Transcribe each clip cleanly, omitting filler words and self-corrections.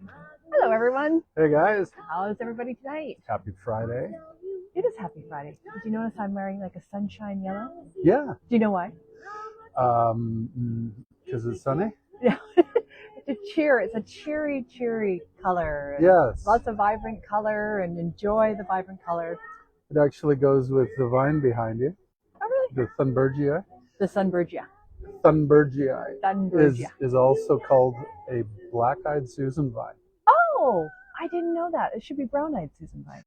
Hello, everyone. Hey guys, How is everybody tonight? happy Friday. It is Happy Friday. Did you notice I'm wearing like a sunshine yellow? Yeah, Do you know why? because it's sunny. Yeah, It's a cheery color. And Yes, lots of vibrant color, and enjoy the vibrant color. it actually goes with the vine behind you, Oh, really? the Thunbergia. The Sunbergia. Thunbergia Sunbergia. is also called a black-eyed Susan vine. Oh, I didn't know that. It should be brown-eyed Susan vine.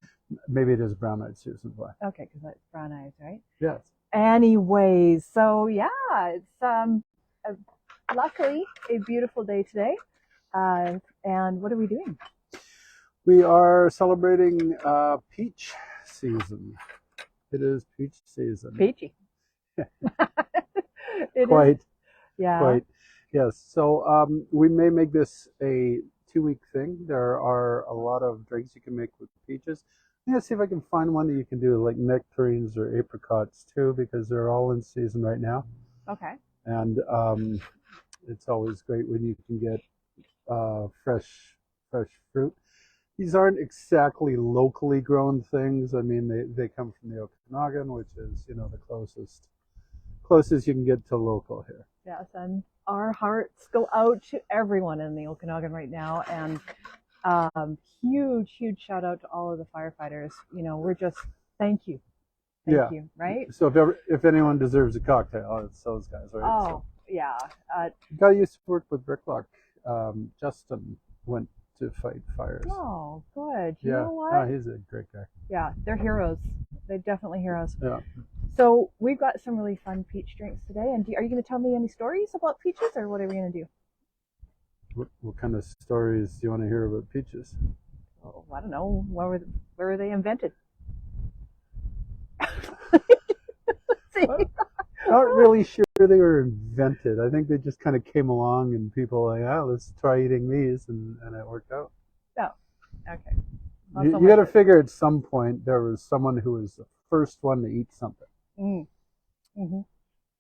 Maybe it is brown-eyed Susan vine. Okay, because that's brown eyes, right? Yes. Anyways, so yeah, it's a, luckily a beautiful day today. And what are we doing? We are celebrating peach season. It is peach season. Peachy. Quite. Yeah. Quite. Yes. So we may make this a 2-week thing. There are a lot of drinks you can make with peaches. I'm gonna see if I can find one that you can do like nectarines or apricots too, because they're all in season right now. Okay. And it's always great when you can get fresh fruit. These aren't exactly locally grown things. I mean, they come from the Okanagan, which is the closest you can get to local here. Yes, and our hearts go out to everyone in the Okanagan right now, and huge shout out to all of the firefighters. We're just thank you, you, right? So if anyone deserves a cocktail, it's those guys, right? Oh, so, yeah. The guy used to work with Bricklock. Justin went to fight fires. Oh, good. You Yeah, know what? he's a great guy. Yeah, they're heroes. They're definitely heroes. Yeah. So we've got some really fun peach drinks today. And are you going to tell me any stories about peaches, or what are we going to do? What kind of stories do you want to hear about peaches? Oh, I don't know. Where were they invented? Not really sure they were invented. I think they just kind of came along and people were like, let's try eating these, and it worked out. Oh, okay. You got to figure at some point there was someone who was the first one to eat something. Mm-hmm.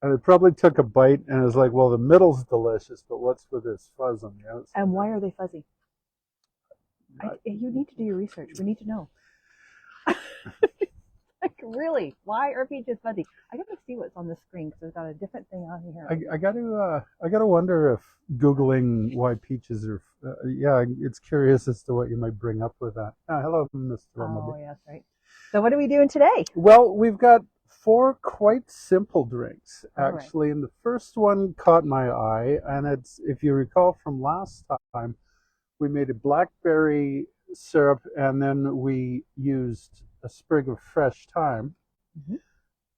And it probably took a bite and it was like, well, the middle's delicious, but what's with this fuzz on the outside? And why are they fuzzy? You need to do your research. We need to know. Like, really, why are peaches fuzzy? I gotta see what's on the screen because there's got a different thing on here. I gotta wonder if Googling why peaches are, it's curious as to what you might bring up with that. Hello, Mr. Oh, yes, right. So what are we doing today? Well, we've got 4 quite simple drinks, actually. Right. And the first one caught my eye, and it's, if you recall from last time, we made a blackberry syrup, and then we used a sprig of fresh thyme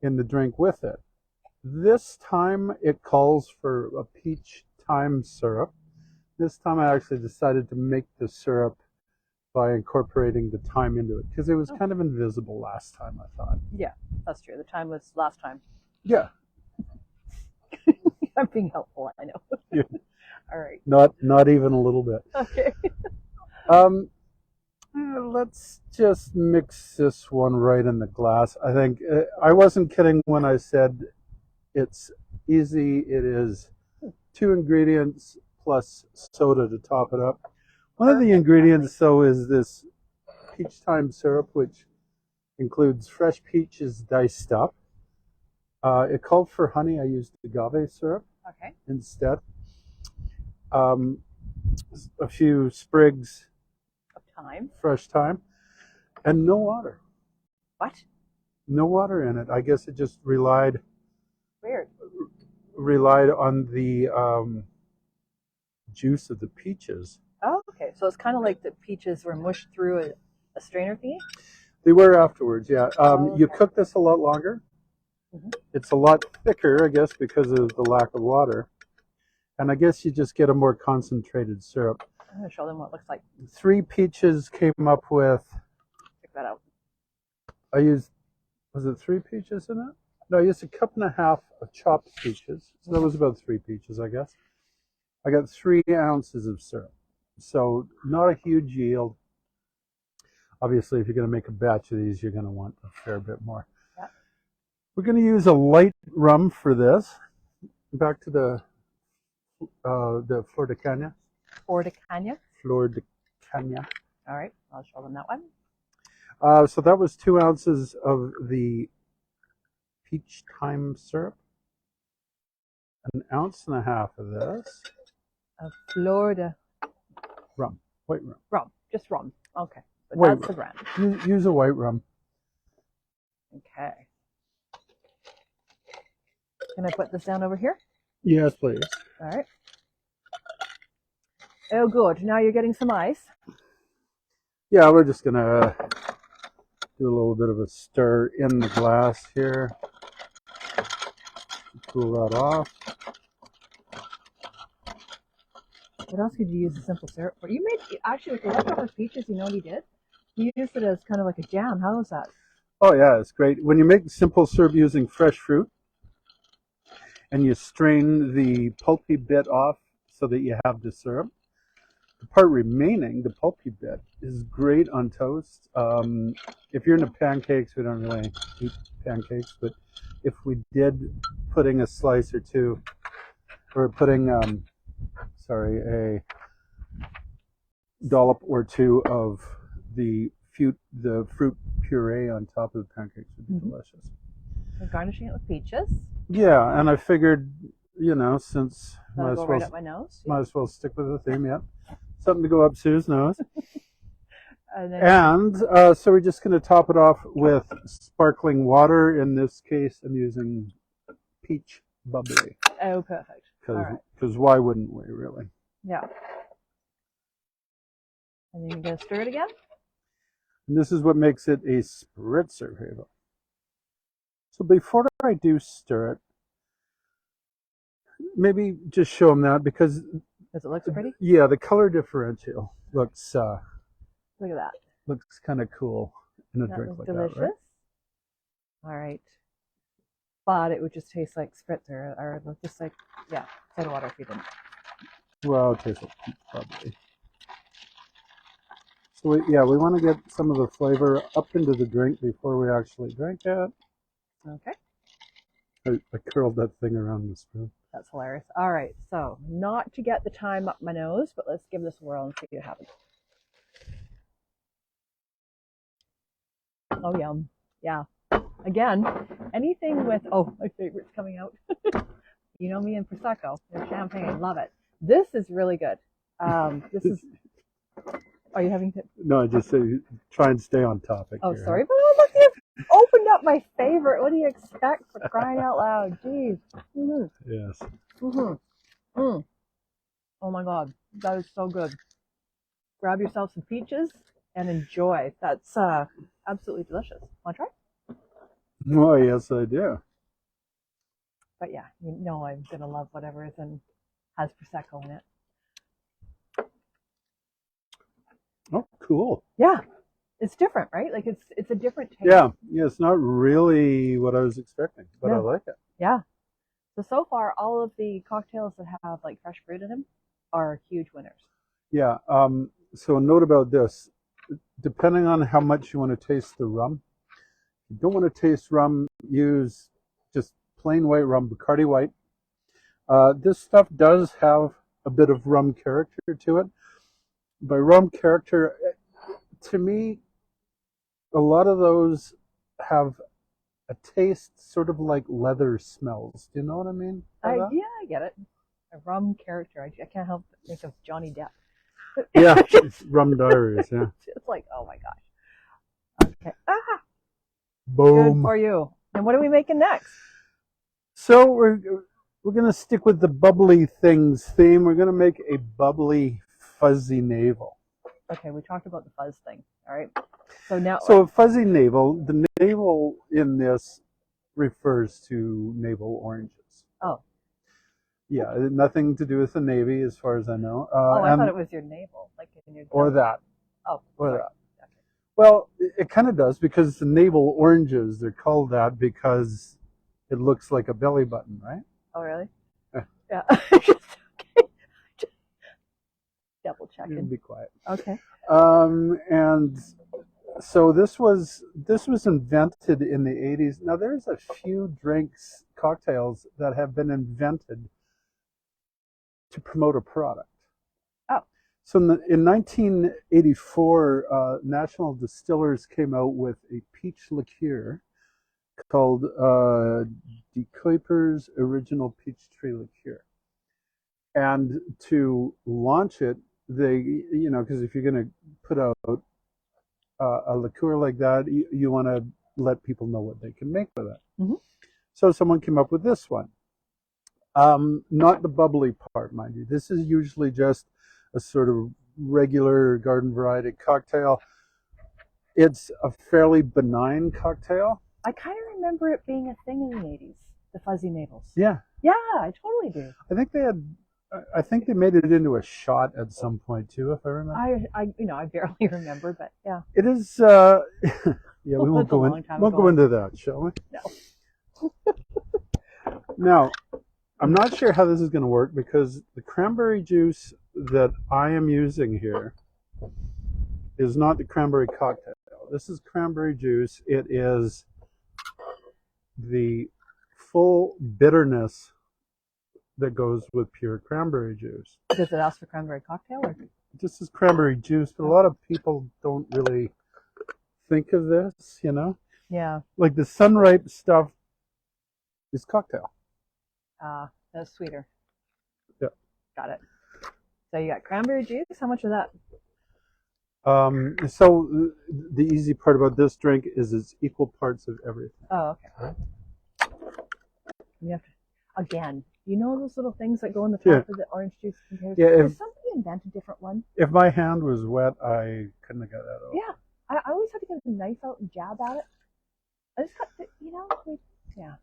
in the drink with it. This time it calls for a peach thyme syrup. This time I actually decided to make the syrup by incorporating the thyme into it, because it was kind of invisible last time, I thought. Yeah, that's true. The time was last time. Yeah. I'm being helpful, I know. Yeah. All right. Not even a little bit. Okay. Let's just mix this one right in the glass. I think I wasn't kidding when I said it's easy. It is 2 ingredients plus soda to top it up. One of the ingredients, though, is this peach thyme syrup, which includes fresh peaches diced up. It called for honey. I used agave syrup instead. A few sprigs of thyme, fresh thyme, and no water. What? No water in it. I guess it just relied on the juice of the peaches. Oh, okay. So it's kind of like the peaches were mushed through a strainer thingy? They were afterwards, yeah. You cook this a lot longer. It's a lot thicker, I guess, because of the lack of water. And I guess you just get a more concentrated syrup. I'm going to show them what it looks like. 3 peaches came up with... Check that out. I used... Was it 3 peaches in it? No, I used 1.5 cups of chopped peaches. So that was about 3 peaches, I guess. I got 3 ounces of syrup. So not a huge yield. Obviously, if you're going to make a batch of these, you're going to want a fair bit more. Yeah. We're going to use a light rum for this. Back to the Flor de Caña. Flor de Caña? Flor de Tanya. All right, I'll show them that one. So that was 2 ounces of the peach thyme syrup, 1.5 ounces of this Florida rum, white rum. rum, just rum. Okay, but White that's the rum. brand. Use a white rum. Okay. Can I put this down over here? Yes, please. All right. Oh, good. Now you're getting some ice. Yeah, we're just gonna do a little bit of a stir in the glass here. Cool that off. What else could you use a simple syrup for? You made, actually, with the leftover peaches, you know what you did? You used it as kind of like a jam. How was that? Oh yeah, it's great. When you make simple syrup using fresh fruit and you strain the pulpy bit off so that you have the syrup, the part remaining, the pulpy bit, is great on toast. If you're into pancakes, we don't really eat pancakes, but if we did, putting a slice or two, or putting, a dollop or two of the fruit puree on top of the pancakes would be delicious. We're garnishing it with peaches. Yeah, and I figured, since That'll go right up my nose. might as well stick with the theme. Yep, something to go up Sue's nose. And so we're just going to top it off with sparkling water. In this case, I'm using peach bubbly. Oh, perfect. Because why wouldn't we, really? Yeah. And then you're going to stir it again? And this is what makes it a spritzer, Hava. So before I do stir it, maybe just show them that because it looks pretty? Yeah, the color differential looks look at that. Looks kind of cool in a drink like delicious. that, right? All right. But it would just taste like spritzer, or just like, yeah, soda water if you didn't. Well, it tastes like peach probably. So we want to get some of the flavor up into the drink before we actually drink it. Okay. I curled that thing around the spoon. That's hilarious. All right, so not to get the thyme up my nose, but let's give this a whirl and see what happens. Oh, yum. Yeah. Again, anything with, oh, my favorite's coming out. You know me and Prosecco and champagne. Love it. This is really good. This is, are you having to? No, I just say try and stay on topic. Oh, here. sorry. But look, you've opened up my favorite. What do you expect, for crying out loud? Jeez. Mm-hmm. Yes. Mm-hmm. Mm. Oh my God. That is so good. Grab yourself some peaches and enjoy. That's absolutely delicious. Want to try? Oh, yes, I do. But yeah, you know I'm going to love whatever is has Prosecco in it. Oh, cool. Yeah. It's different, right? Like it's a different taste. Yeah, it's not really what I was expecting, but Yeah. I like it. Yeah. So far, all of the cocktails that have like fresh fruit in them are huge winners. Yeah. So a note about this: depending on how much you want to taste the rum, if you don't want to taste rum, use just plain white rum, Bacardi White. This stuff does have a bit of rum character to it. By rum character, to me, a lot of those have a taste sort of like leather smells. Do you know what I mean? Yeah, I get it. A rum character. I can't help but think of Johnny Depp. Yeah, Rum Diaries. Yeah. It's like, oh my gosh. Okay. Boom. Good for you. And what are we making next? So we're gonna stick with the bubbly things theme. We're gonna make a bubbly fuzzy navel. Okay, we talked about the fuzz thing. All right. So now. So a fuzzy navel. The navel in this refers to navel oranges. Oh. Yeah, nothing to do with the Navy, as far as I know. I thought it was your navel, like in your. Or that. Oh. Or sorry. that. Okay. Well, it kind of does, because the navel oranges, they're called that because it looks like a belly button, right? Oh, really? Yeah. Okay. Just double checking. Be quiet. Okay. And so this was invented in the 80s. Now there's a few cocktails that have been invented to promote a product. Oh. So in 1984, National Distillers came out with a peach liqueur called De Kuyper's Original Peach Tree Liqueur. And to launch it, they, because if you're going to put out a liqueur like that, you want to let people know what they can make with it. Mm-hmm. So someone came up with this one. Not the bubbly part, mind you. This is usually just a sort of regular garden variety cocktail. It's a fairly benign cocktail. I kind of remember it being a thing in the 80s, the fuzzy maples. Yeah. Yeah, I totally do. I think they made it into a shot at some point too, if I remember. I barely remember, but yeah. It is. Yeah, we won't go into that, shall we? No. Now, I'm not sure how this is going to work because the cranberry juice that I am using here is not the cranberry cocktail. This is cranberry juice. It is the full bitterness that goes with pure cranberry juice. Does it ask for cranberry cocktail? Or? This is cranberry juice, but a lot of people don't really think of this, Yeah. Like the sun-ripe stuff is cocktail. That's sweeter. Yeah. Got it. So you got cranberry juice. How much of that? So the easy part about this drink is it's equal parts of everything. Oh, okay. You have to, again, those little things that go in the top of the orange juice containers? Yeah. Did somebody invent a different one? If my hand was wet, I couldn't have got that out. Yeah. I always had to get the knife out and jab at it. I just got to, yeah.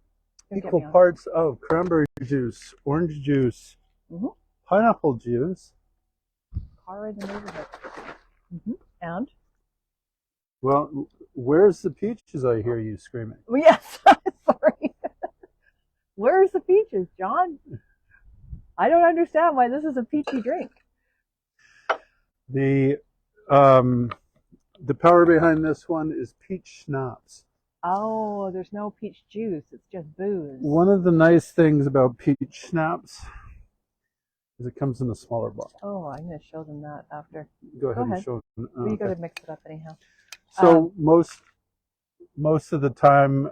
Equal parts of cranberry juice, orange juice, pineapple juice. Car in the neighborhood. And? Well, where's the peaches? I hear you screaming. Well, yes. Sorry. Where's the peaches, John? I don't understand why this is a peachy drink. The power behind this one is peach schnapps. Oh, there's no peach juice. It's just booze. One of the nice things about peach schnapps is it comes in a smaller bottle. Oh, I'm going to show them that after. Go ahead and show them. Well, you got to mix it up anyhow. So most of the time,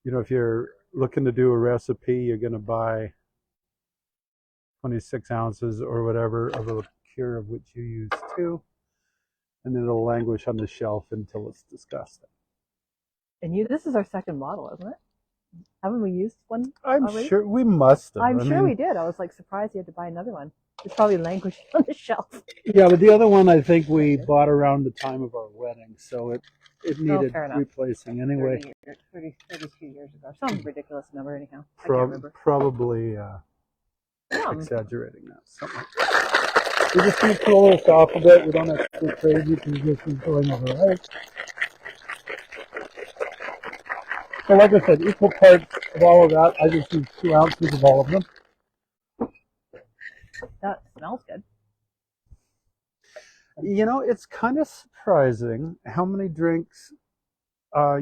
if you're looking to do a recipe, you're going to buy 26 ounces or whatever of a liqueur of which you use 2, and then it'll languish on the shelf until it's disgusting. And this is our second bottle, isn't it? Haven't we used one already? Sure we must have. I'm sure we did. I was surprised you had to buy another one. It's probably languishing on the shelf. Yeah, but the other one I think we bought around the time of our wedding, so it needed replacing anyway. 32 years ago. Some ridiculous number anyhow. Probably exaggerating that. Something. We're just going to cool this off a bit. We don't have to be crazy conditions going over, right? So like I said, equal parts of all of that. I just use 2 ounces of all of them. That smells good. It's kind of surprising how many drinks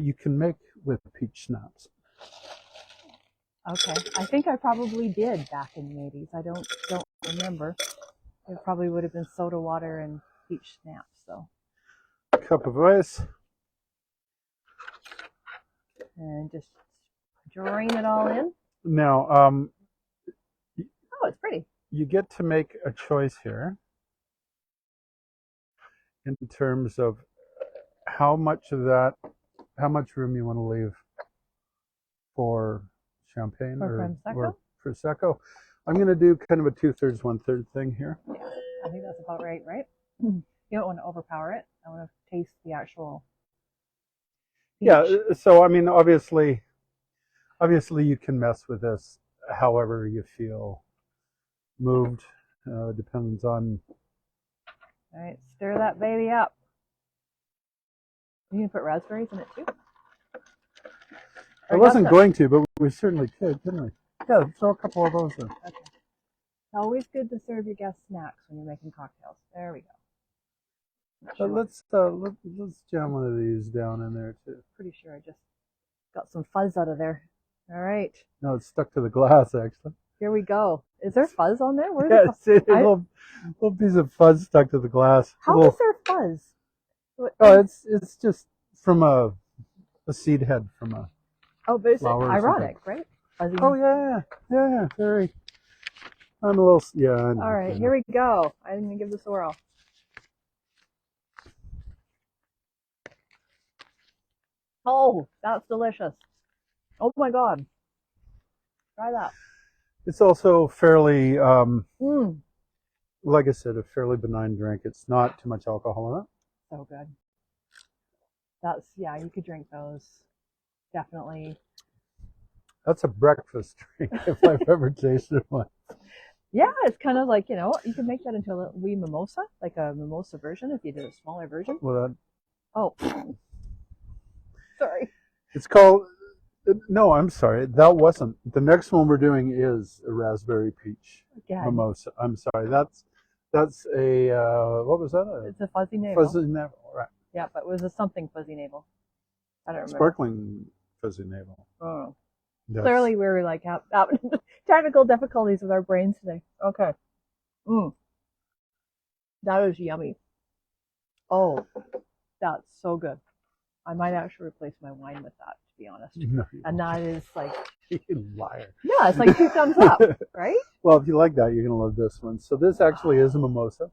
you can make with peach schnapps. Okay. I think I probably did back in the 80s. I don't remember. It probably would have been soda water and peach schnapps. So. A cup of ice. And just drain it all in. Now, oh, it's pretty. You get to make a choice here in terms of how much room you want to leave for champagne or Prosecco. I'm going to do kind of a 2/3, 1/3 thing here. Yeah, I think that's about right? You don't want to overpower it. I want to taste the actual peach. Yeah, so I mean, obviously you can mess with this however you feel moved. Depends on. All right, stir that baby up. You can put raspberries in it too. I wasn't going to, but we certainly could, couldn't we? Yeah, throw a couple of those in. Okay. It's always good to serve your guests snacks when you're making cocktails. There we go. So let's jam one of these down in there too. Pretty sure I just got some fuzz out of there. All right. No, it's stuck to the glass actually. Here we go. Is there fuzz on there? Where's Yeah, the it's a I- little piece of fuzz stuck to the glass. How is there fuzz? Oh, it's just from a seed head from a. Oh, but it's flower or ironic, right? Fuzzy. Oh yeah, very. I'm a little, yeah. I know, All right, I know. here we go. I'm gonna give this a whirl. Oh, that's delicious. Oh my God. Try that. It's also fairly, Mmm, like I said, a fairly benign drink. It's not too much alcohol in it. so good. That's, yeah, you could drink those. Definitely. That's a breakfast drink if I've ever tasted one. Yeah, it's kind of like, you could make that into a little wee mimosa, like a mimosa version if you did a smaller version. Well, Oh, sorry. it's called. No, I'm sorry. That wasn't. The next one we're doing is a raspberry peach Again, mimosa. I'm sorry. That's a what was that? it's a fuzzy navel. Fuzzy navel, right? Yeah, but it was a something fuzzy navel. I don't remember. Sparkling fuzzy navel. Oh. Yes. Clearly, we were like having technical difficulties with our brains today. Okay. That is yummy. Oh, that's so good. I might actually replace my wine with that, to be honest. No, And that is like, you liar. yeah, it's like 2 thumbs up, right? Well, if you like that, you're gonna love this one. So this actually is a mimosa.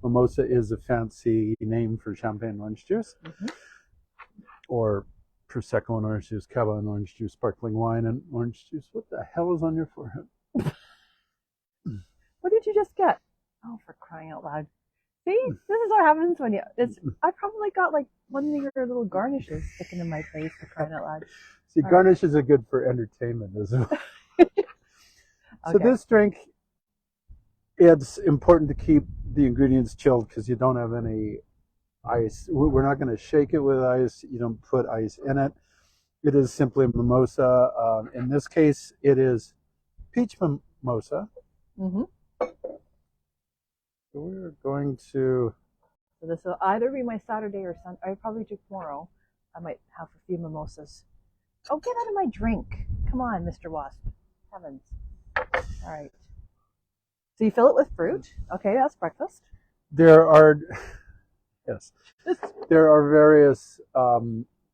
Mimosa is a fancy name for champagne orange juice, or prosecco and orange juice, cava and orange juice, sparkling wine and orange juice. What the hell is on your forehead? What did you just get? Oh, for crying out loud! See, this is what happens when you. I probably got like one of your little garnishes sticking in my face, for crying out loud. See, garnishes are good for entertainment as well. So this drink, it's important to keep the ingredients chilled because you don't have any ice. We're not going to shake it with ice. You don't put ice in it. It is simply a mimosa. In this case, it is peach mimosa. Mm-hmm. So we're going to. So this will either be my Saturday or Sunday. I probably do tomorrow. I might have a few mimosas. Oh, get out of my drink! Come on, Mr. Wasp. Heavens. All right. So you fill it with fruit. Okay, that's breakfast. There are, yes, there are various.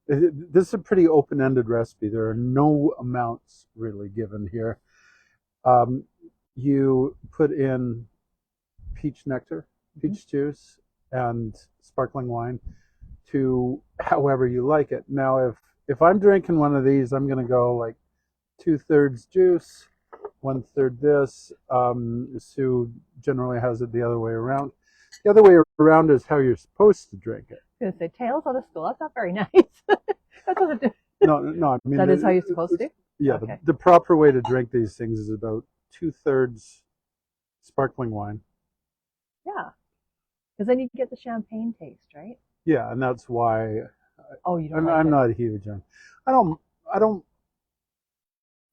This is a pretty open-ended recipe. There are no amounts really given here. You put in peach nectar, peach juice, and sparkling wine to however you like it. Now, if I'm drinking one of these, I'm going to go like 2/3 juice, 1/3 this. Sue generally has it the other way around. The other way around is how you're supposed to drink it. I was going to say, tails out of school. That's not very nice. That doesn't do. No, I mean That is how you're supposed to? Yeah, Okay. the proper way to drink these things is about 2/3 sparkling wine. Yeah. Because then you get the champagne taste, right? Yeah, and that's why Oh, you don't like I'm it. not huge on. I don't.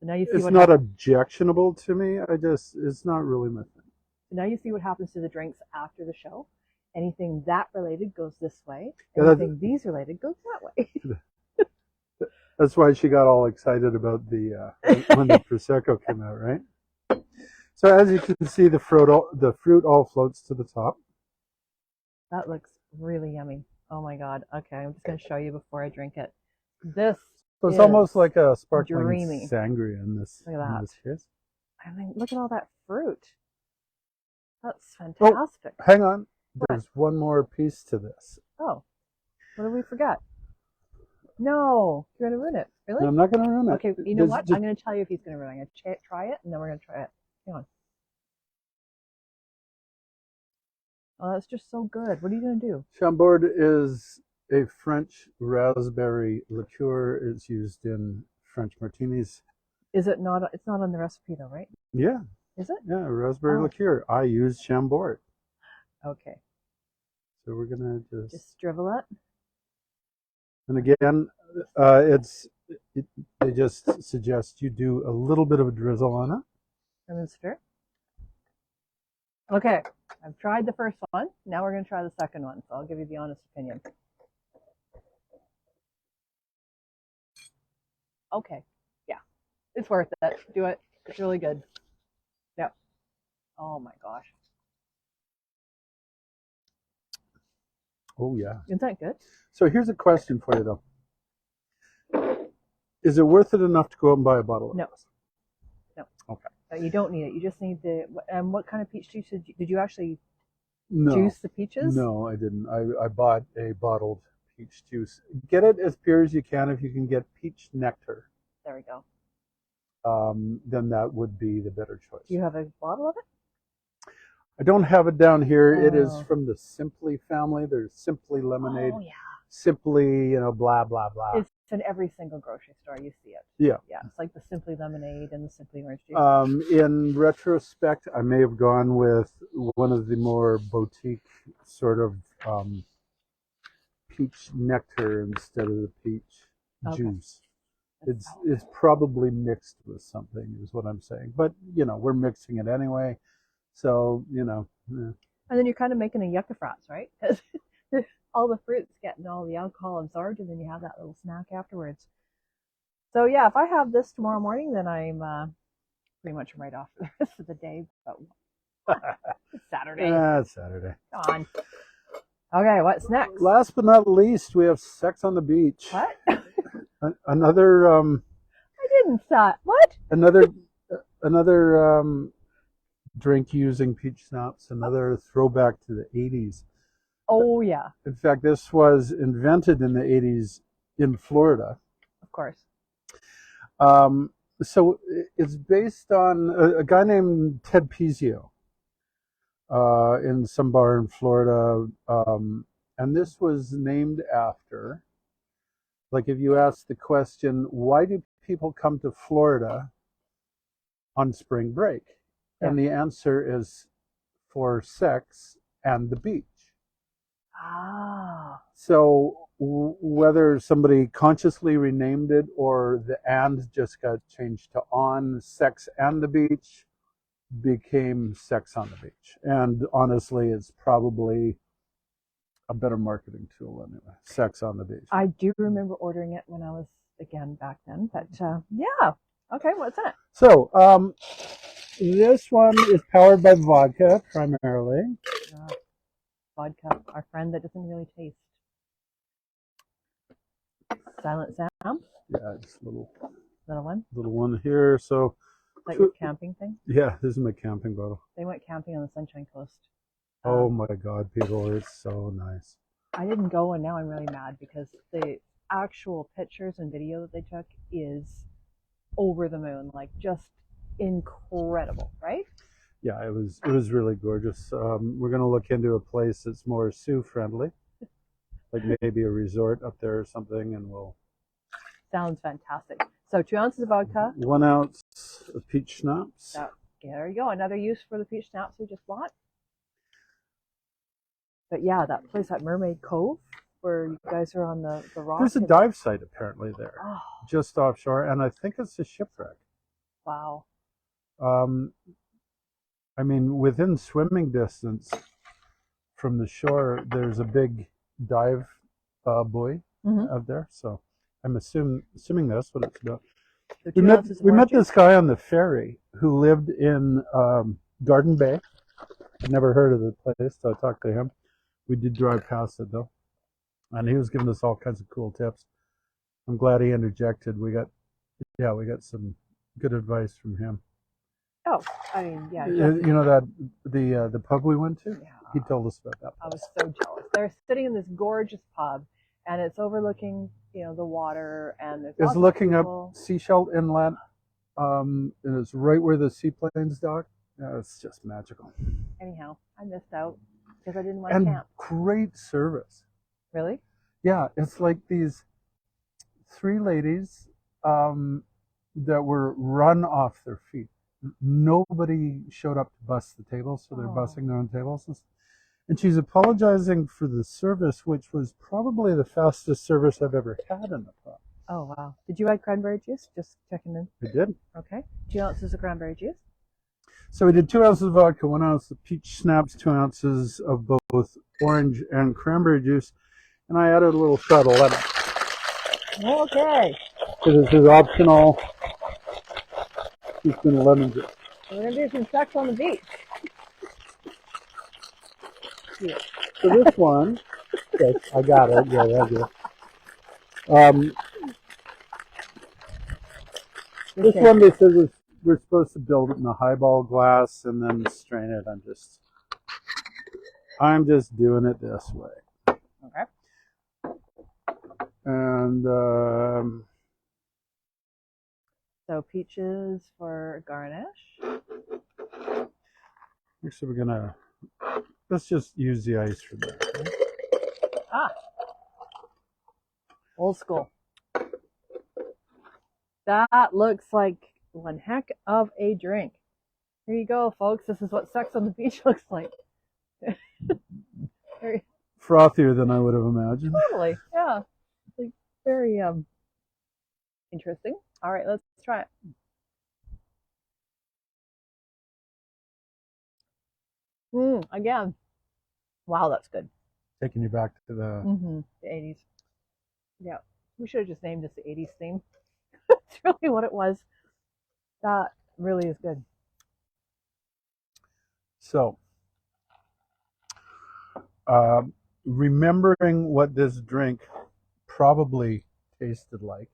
So now you see It's what not happens. objectionable to me. It's not really my thing. So now you see what happens to the drinks after the show. Anything that related goes this way. Yeah, Anything these related goes that way. That's why she got all excited about the when the prosecco came out, right? So as you can see, the fruit all floats to the top. That looks really yummy. Oh my God. Okay, I'm just going to show you before I drink it. This So it's is almost like a sparkling dreamy. sangria in this Look at that. in this case. I mean, look at all that fruit. That's fantastic. Hang on, What? there's one more piece to this. Oh, what did we forget? No, you're going to ruin it. Really? No, I'm not going to ruin it. Okay, you know Just- what? just- I'm going to tell you if he's going to ruin it. I'm going to try it, and then we're going to try it. Hang on. Oh, that's just so good. What are you going to do? Chambord is a French raspberry liqueur. It's used in French martinis. Is it not? It's not on the recipe though, right? Yeah, Is it? yeah, raspberry Oh. liqueur. I use Chambord. Okay. So we're gonna Just drivel it. and again, they just suggest you do a little bit of a drizzle on it. And then stir. Okay. I've tried the first one. Now we're going to try the second one. So I'll give you the honest opinion. Okay. Yeah. It's worth it. Do it. It's really good. Yep. Oh my gosh. Oh yeah. Isn't that good? So here's a question for you though. Is it worth it enough to go out and buy a bottle of No. this? No. Okay. You don't need it. You just need the. And what kind of peach juice did you actually No. juice the peaches? No, I didn't. I bought a bottled peach juice. Get it as pure as you can. If you can get peach nectar, There we go. then that would be the better choice. Do you have a bottle of it? I don't have it down here. It is Oh. from the Simply family. There's Simply Lemonade, Oh yeah. Simply, blah, blah, blah. It's in every single grocery store. You see it. Yeah. Yeah. It's like the Simply Lemonade and the Simply Orange Juice. In retrospect, I may have gone with one of the more boutique sort of peach nectar instead of the peach Okay. juice. It's probably mixed with something, is what I'm saying. But we're mixing it anyway, so And then you're kind of making a yucca-frats, right? Because all the fruit's getting all the alcohol absorbed, and then you have that little snack afterwards. So yeah, if I have this tomorrow morning, then I'm pretty much right off for the rest of the day. But it's Saturday. It's Saturday. Come on. Okay, what's next? Last but not least, we have Sex on the Beach. What? Another I didn't thought. What? another drink using peach schnapps. Another throwback to the 80s. Oh yeah, In fact, this was invented in the 80s in Florida. of course. So it's based on a guy named Ted Pizio in some bar in Florida. And this was named after, like if you ask the question, why do people come to Florida on spring break? And the answer is for sex and the beach. Ah. So whether somebody consciously renamed it or the and just got changed to on, sex and the beach became Sex on the Beach. And honestly, it's probably a better marketing tool anyway. Sex on the Beach. I do remember ordering it when I was again back then, but yeah. Okay, what's in it? So this one is powered by vodka primarily. Vodka, our friend that doesn't really taste. Silent Sam, Yeah, it's a little one. here. So Is that your camping thing? yeah, this is my camping bottle. They went camping on the Sunshine Coast. Oh my God, people, it's so nice. I didn't go, and now I'm really mad because the actual pictures and video that they took is over the moon, like just incredible, right? Yeah, it was really gorgeous. We're going to look into a place that's more Sioux friendly, like maybe a resort up there or something, and we'll. Sounds fantastic. So 2 ounces of vodka. 1 ounce of peach schnapps. There you go. Another use for the peach schnapps we just bought. But yeah, that place at Mermaid Cove where you guys are on the rock. There's a dive site apparently there, Oh, just offshore, and I think it's a shipwreck. wow. I mean, within swimming distance from the shore, there's a big dive buoy out there. So I'm assuming that's what it's about. So We met this guy on the ferry who lived in Garden Bay. I'd never heard of the place, so I talked to him. We did drive past it though, and he was giving us all kinds of cool tips. I'm glad he interjected. We got some good advice from him. Oh, I mean, yeah. You know that the pub we went to? Yeah. He told us about that. I was so jealous. They're sitting in this gorgeous pub, and it's overlooking, the water, and there's It's lots of looking people. up Seashell Inlet, and it's right where the seaplanes dock. Yeah, it's just magical. Anyhow, I missed out because I didn't want And to camp. great service. Really? Yeah, it's like these 3 ladies that were run off their feet. Nobody showed up to bus the tables, so they're bussing their own tables. And she's apologizing for the service, which was probably the fastest service I've ever had in the pub. Oh, wow. Did you add cranberry juice? Just checking in. I did. Okay. 2 ounces of cranberry juice. So we did 2 ounces of vodka, 1 ounce of peach schnapps, 2 ounces of both orange and cranberry juice, and I added a little shot of lemon. Okay. So this is optional. teaspoon of lemon juice. We're gonna do some sex on the beach. Yeah. So this one, yes, I got it. Yeah, that's good. This one, they said we're supposed to build it in a highball glass and then strain it. I'm just doing it this way. Okay. And so peaches for garnish. actually, let's just use the ice for that. Right? Ah, old school. That looks like one heck of a drink. Here you go, folks. This is what sex on the beach looks like. Frothier than I would have imagined. Totally, yeah. Like very interesting. All right, let's try it. Again. Wow, that's good. Taking you back to the the 80s. Yeah, we should have just named this the 80s theme. It's really what it was. That really is good. So, remembering what this drink probably tasted like,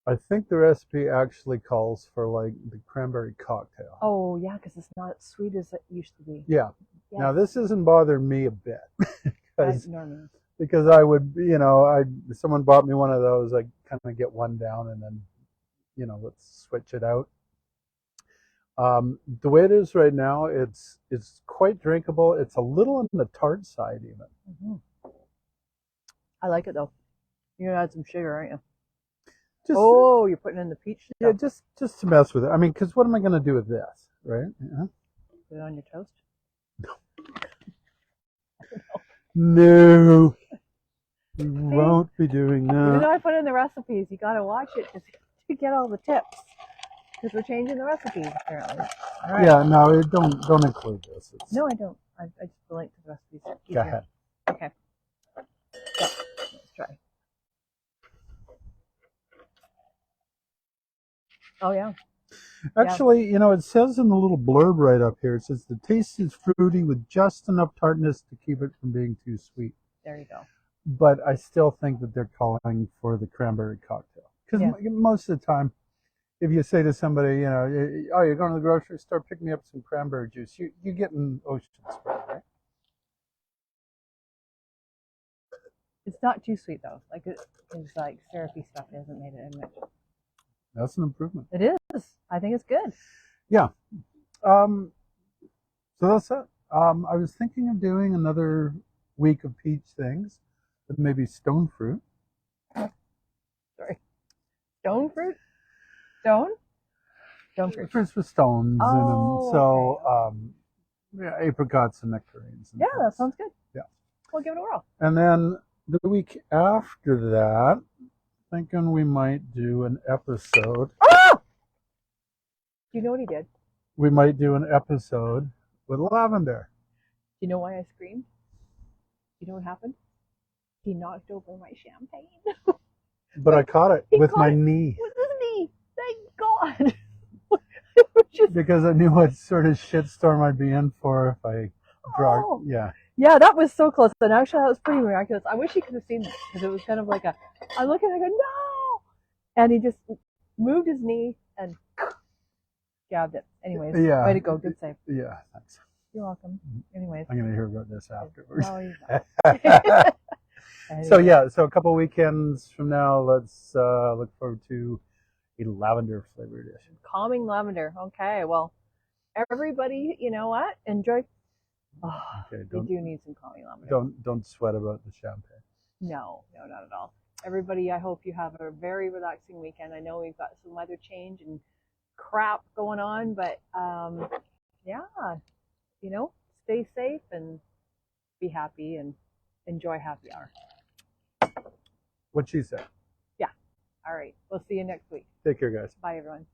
I think the recipe actually calls for like the cranberry cocktail. Oh yeah, because it's not as sweet as it used to be. Yeah. Yes. Now this isn't bothering me a bit because I would, someone bought me one of those, I kind of get one down and then, let's switch it out. The way it is right now, it's quite drinkable. It's a little on the tart side even. I like it though. You're gonna add some sugar, aren't you? You're putting in the peach stuff. Yeah, just to mess with it. I mean, because what am I going to do with this, right? Yeah. Put it on your toast? No. We won't be doing that. Even though I put in the recipes, you got to watch it to get all the tips. Because we're changing the recipes, apparently. All right. Yeah, no, don't include this. No, I don't. I just link to the recipes. Go ahead. Okay. So, let's try. Oh, yeah. Actually, it says in the little blurb right up here, it says the taste is fruity with just enough tartness to keep it from being too sweet. There you go. But I still think that they're calling for the cranberry cocktail. Because most of the time, if you say to somebody, oh, you're going to the grocery store, pick me up some cranberry juice, you're getting ocean spray, right? It's not too sweet, though. Like, it's like syrupy stuff. It hasn't made it in much. That's an improvement. It is. I think it's good. Yeah. So that's it. I was thinking of doing another week of peach things, but maybe stone fruit. Sorry. Stone fruit? Stone fruit. Fruits with stones in them. So, okay. Apricots and nectarines. Yeah, that sounds good. Yeah. We'll give it a whirl. And then the week after that, thinking we might do an episode. Ah! Do you know what he did? We might do an episode with lavender. Do you know why I screamed? You know what happened? He knocked over my champagne. But I caught it with my knee. With his knee. Thank God. Because I knew what sort of shitstorm I'd be in for if I dragged. Oh. Yeah. Yeah, that was so close. And actually, that was pretty miraculous. I wish he could have seen this because it was kind of like I look at it, I go, no! And he just moved his knee and jabbed it. Anyways, way to go. Good save. Yeah, thanks. You're welcome. Anyways. I'm going to hear about this afterwards. Anyway. So a couple weekends from now, let's look forward to a lavender flavored edition. Calming lavender. Okay, well, everybody, you know what? Enjoy. Oh, okay, we do need some calming lavender. Don't sweat about the champagne. No, not at all. Everybody, I hope you have a very relaxing weekend. I know we've got some weather change and crap going on, but stay safe and be happy and enjoy happy hour. What she said. Yeah. All right. We'll see you next week. Take care, guys. Bye, everyone.